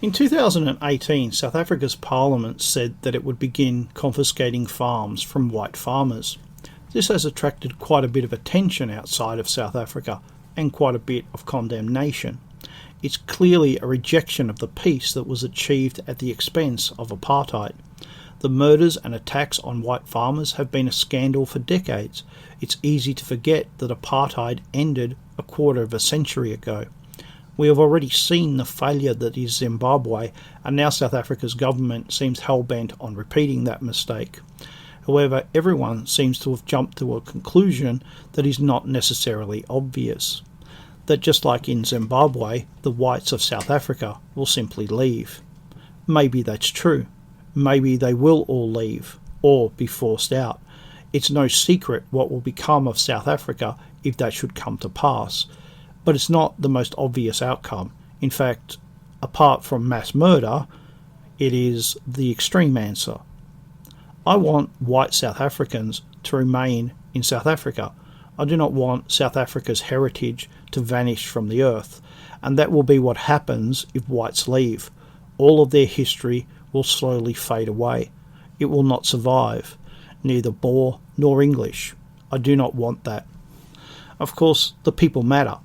In 2018, South Africa's parliament said that it would begin confiscating farms from white farmers. This has attracted quite a bit of attention outside of South Africa and quite a bit of condemnation. It's clearly a rejection of the peace that was achieved at the expense of apartheid. The murders and attacks on white farmers have been a scandal for decades. It's easy to forget that apartheid ended a quarter of a century ago. We have already seen the failure that is Zimbabwe, and now South Africa's government seems hell-bent on repeating that mistake. However, everyone seems to have jumped to a conclusion that is not necessarily obvious. That just like in Zimbabwe, the whites of South Africa will simply leave. Maybe that's true. Maybe they will all leave, or be forced out. It's no secret what will become of South Africa if that should come to pass. But it's not the most obvious outcome. In fact, apart from mass murder, it is the extreme answer. I want white South Africans to remain in South Africa. I do not want South Africa's heritage to vanish from the earth, and that will be what happens if whites leave. All of their history will slowly fade away. It will not survive, neither Boer nor English. I do not want that. Of course, the people matter.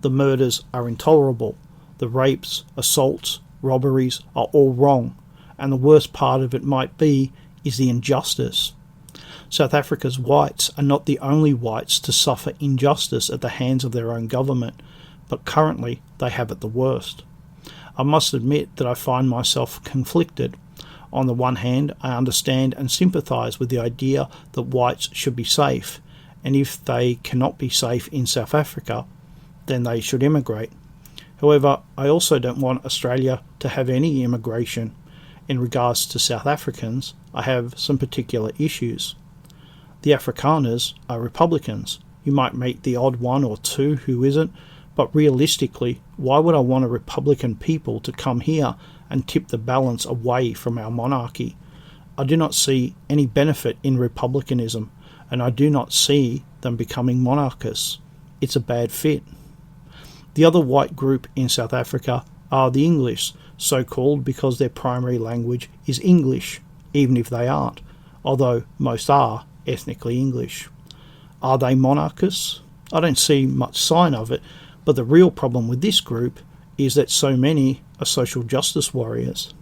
The murders are intolerable. The rapes, assaults, robberies are all wrong, and the worst part of it might be is the injustice. South Africa's whites are not the only whites to suffer injustice at the hands of their own government, but currently they have it the worst. I must admit that I find myself conflicted. On the one hand, I understand and sympathise with the idea that whites should be safe, and if they cannot be safe in South Africa, then they should immigrate. However, I also don't want Australia to have any immigration. In regards to South Africans, I have some particular issues. The Afrikaners are Republicans. You might meet the odd one or two who isn't, but realistically, why would I want a Republican people to come here and tip the balance away from our monarchy? I do not see any benefit in republicanism, and I do not see them becoming monarchists. It's a bad fit. The other white group in South Africa are the English, so-called because their primary language is English, even if they aren't, although most are ethnically English. Are they monarchists? I don't see much sign of it, but the real problem with this group is that so many are social justice warriors.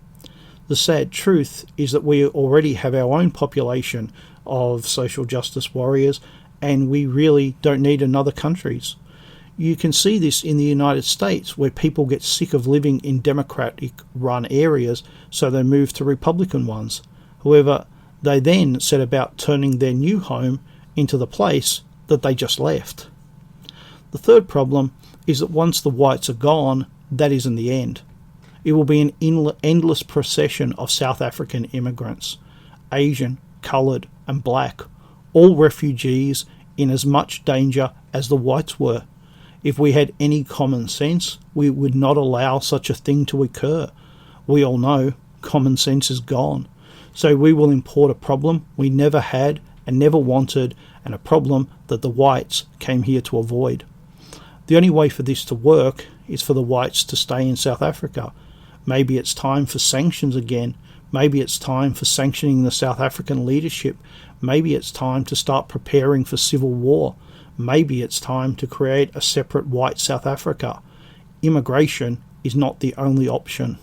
The sad truth is that we already have our own population of social justice warriors, and we really don't need another country's. You can see this in the United States, where people get sick of living in Democratic-run areas, so they move to Republican ones. However, they then set about turning their new home into the place that they just left. The third problem is that once the whites are gone, that isn't the end. It will be an endless procession of South African immigrants, Asian, coloured and black, all refugees in as much danger as the whites were. If we had any common sense, we would not allow such a thing to occur. We all know common sense is gone. So we will import a problem we never had and never wanted, and a problem that the whites came here to avoid. The only way for this to work is for the whites to stay in South Africa. Maybe it's time for sanctions again. Maybe it's time for sanctioning the South African leadership. Maybe it's time to start preparing for civil war. Maybe it's time to create a separate white South Africa. Immigration is not the only option.